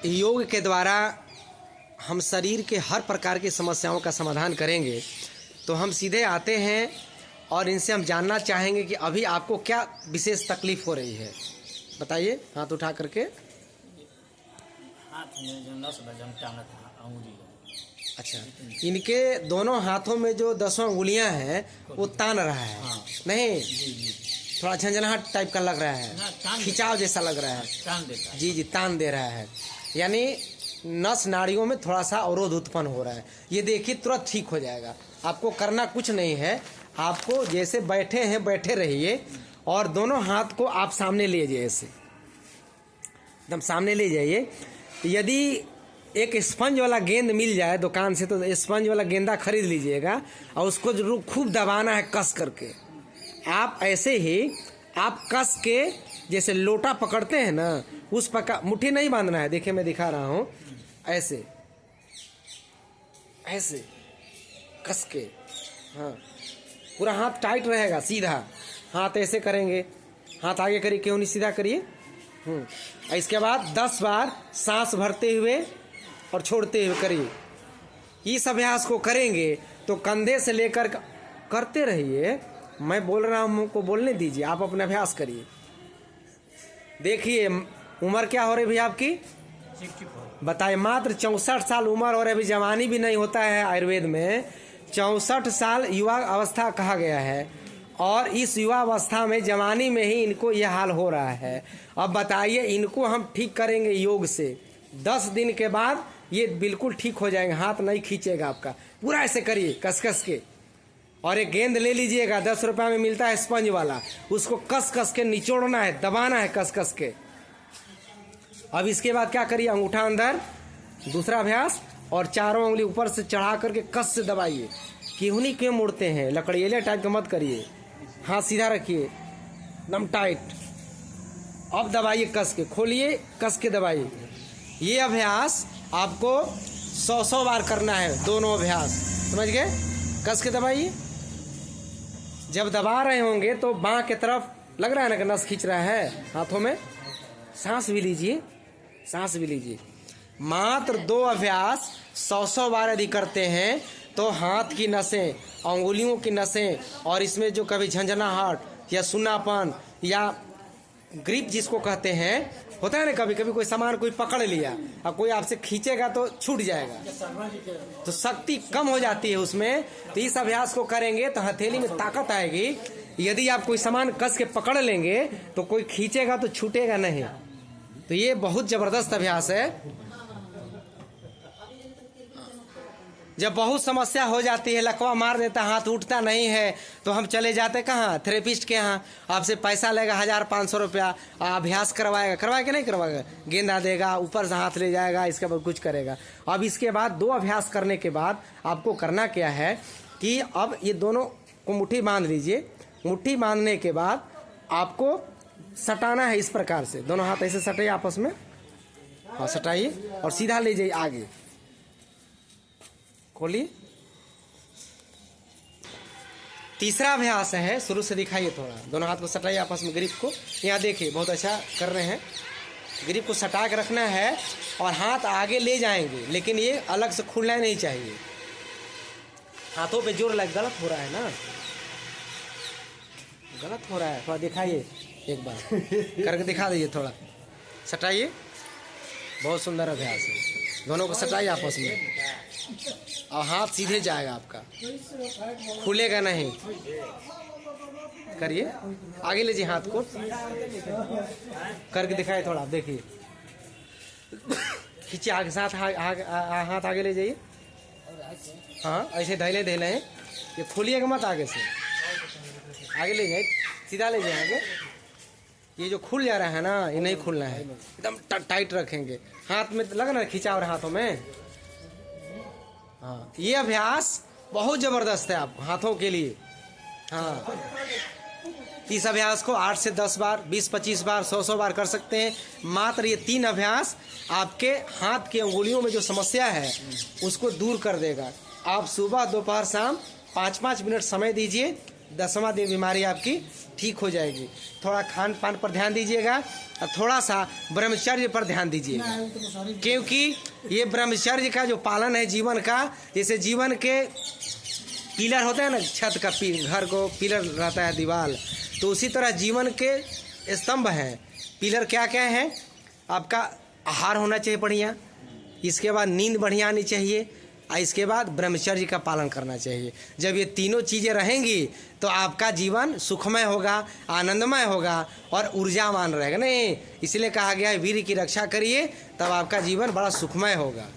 योग के द्वारा हम शरीर के हर प्रकार की समस्याओं का समाधान करेंगे। तो हम सीधे आते हैं और इनसे हम जानना चाहेंगे कि अभी आपको क्या विशेष तकलीफ हो रही है। बताइए, हाथ उठा करके। हाथ में जो नस बजमता अंगुली है। अच्छा, इनके दोनों हाथों में जो 10 अंगुलियां हैं वो तान रहा है। हाँ। नहीं, जी। थोड़ा झंझनाहट टाइप का लग रहा है, खिंचाव जैसा लग रहा है। तान देता है। जी, तान दे रहा है, यानी नस नाड़ियों में थोड़ा सा अवरोध उत्पन्न हो रहा है। ये देखिए, तुरंत ठीक हो जाएगा। आपको करना कुछ नहीं है, आपको जैसे बैठे हैं बैठे रहिए और दोनों हाथ को आप सामने ले जाइए, ऐसे एकदम सामने ले जाइए। यदि एक स्पंज वाला गेंद मिल जाए दुकान से तो स्पंज वाला गेंदा खरीद लीजिएगा और उसको जरूर खूब दबाना है कस करके। आप ऐसे ही आप कस के जैसे लोटा पकड़ते हैं ना, उस प्रकार मुट्ठी नहीं बांधना है। देखिए, मैं दिखा रहा हूँ, ऐसे ऐसे कस के। हाँ, पूरा हाथ टाइट रहेगा, सीधा हाथ ऐसे करेंगे। हाथ आगे करिए, क्यों नहीं सीधा करिए। इसके बाद 10 बार सांस भरते हुए और छोड़ते हुए करिए। इस अभ्यास को करेंगे तो कंधे से लेकर करते रहिए। मैं बोल रहा हूँ, को बोलने दीजिए, आप अपना अभ्यास करिए। देखिए, उम्र क्या हो रही भैया आपकी? 64। बताइए, मात्र 64 साल उम्र हो रही। अभी जवानी भी नहीं होता है आयुर्वेद में। 64 साल युवा अवस्था कहा गया है और इस युवा अवस्था में जवानी में ही इनको यह हाल हो रहा है। अब बताइए, इनको हम ठीक करेंगे योग से, 10 दिन के बाद ये बिल्कुल ठीक हो जाएंगे। हाथ नहीं खींचेगा आपका, पूरा ऐसे करिए कस कस के। और एक गेंद ले लीजिएगा, 10 रुपये में मिलता है स्पंज वाला, उसको कस कस के निचोड़ना है, दबाना है कस कस के। अब इसके बाद क्या करिए, अंगूठा अंदर, दूसरा अभ्यास, और चारों उंगली ऊपर से चढ़ा करके कस से दबाइए। केहूनी क्यों मुड़ते हैं, लकड़ियाले टाइप का मत करिए, हाथ सीधा रखिए, एकदम टाइट। अब दबाइए कस के, खोलिए, कस के दबाइए। ये अभ्यास आपको 100 बार करना है, दोनों अभ्यास, समझ गए? कस के दबाइए। जब दबा रहे होंगे तो बाँह के तरफ लग रहा है ना कि नस खींच रहा है हाथों में। सांस भी लीजिए, सांस भी लीजिए। मात्र 2 अभ्यास 100 बार यदि करते हैं तो हाथ की नसें, अंगुलियों की नसें, और इसमें जो कभी झंझनाहट या सुन्नापन या ग्रिप जिसको कहते हैं, होता है ना, कभी कभी कोई सामान कोई पकड़ लिया और कोई आपसे खींचेगा तो छूट जाएगा, तो शक्ति कम हो जाती है उसमें। तो इस अभ्यास को करेंगे तो हथेली में ताकत आएगी। यदि आप कोई सामान कस के पकड़ लेंगे तो कोई खींचेगा तो छूटेगा नहीं। तो ये बहुत जबरदस्त अभ्यास है। जब बहुत समस्या हो जाती है, लकवा मार देता, हाथ उठता नहीं है, तो हम चले जाते कहाँ? थेरेपिस्ट के यहाँ। आपसे पैसा लेगा 1000-500 रुपया, अभ्यास करवाएगा कि नहीं करवाएगा? गेंदा देगा, ऊपर से हाथ ले जाएगा, इसके बाद कुछ करेगा। अब इसके बाद 2 अभ्यास करने के बाद आपको करना क्या है कि अब ये दोनों को मुट्ठी बांध लीजिए। मुट्ठी बांधने के बाद आपको सटाना है इस प्रकार से, दोनों हाथ ऐसे सटाइए आपस में। हाँ, सटाइए और सीधा ले जाइए आगे, खोलिए। तीसरा अभ्यास है, शुरू से दिखाइए थोड़ा। दोनों हाथ को सटाइए आपस में, ग्रिप को यहाँ देखिए, बहुत अच्छा कर रहे हैं। ग्रिप को सटा के रखना है और हाथ आगे ले जाएंगे, लेकिन ये अलग से खुलना नहीं चाहिए। हाथों पे जोर लग, गलत हो रहा है ना, गलत हो रहा है। थोड़ा दिखाइए, एक बार करके दिखा दीजिए, थोड़ा सटाइए। बहुत सुंदर अभ्यास है। दोनों को सटाइए आपस में और हाथ सीधे जाएगा आपका, खुलेगा नहीं। करिए, आगे लीजिए हाथ को, करके दिखाइए थोड़ा, देखिए। खींचिए आगे, साथ हाथ आगे ले जाइए। हाँ, ऐसे धैले हैं, ये खोलिएगा मत, आगे से आगे ले जाए, सीधा ले जाए आगे। ये जो खुल जा रहा है ना, ये नहीं खुलना है, एकदम टाइट रखेंगे। हाथ में लगा ना खिंचाव रहा हाथों में। हाँ, ये अभ्यास बहुत जबरदस्त है आप हाथों के लिए। हाँ, इस अभ्यास को 8 से 10 बार, 20-25 बार, 100 बार कर सकते हैं। मात्र ये 3 अभ्यास आपके हाथ की अंगुलियों में जो समस्या है उसको दूर कर देगा। आप सुबह, दोपहर, शाम 5-5 मिनट समय दीजिए 10वां दिन बीमारी आपकी ठीक हो जाएगी। थोड़ा खान पान पर ध्यान दीजिएगा और थोड़ा सा ब्रह्मचर्य पर ध्यान दीजिएगा, क्योंकि ये ब्रह्मचर्य का जो पालन है जीवन का, जैसे जीवन के पिलर होते हैं ना, छत का घर को पिलर रहता है दीवार, तो उसी तरह जीवन के स्तंभ हैं। पिलर क्या क्या है? आपका आहार होना चाहिए बढ़िया, इसके बाद नींद बढ़िया आनी चाहिए, और इसके बाद ब्रह्मचर्य का पालन करना चाहिए। जब ये तीनों चीज़ें रहेंगी तो आपका जीवन सुखमय होगा, आनंदमय होगा और ऊर्जावान रहेगा। नहीं, इसलिए कहा गया है वीर की रक्षा करिए, तब आपका जीवन बड़ा सुखमय होगा।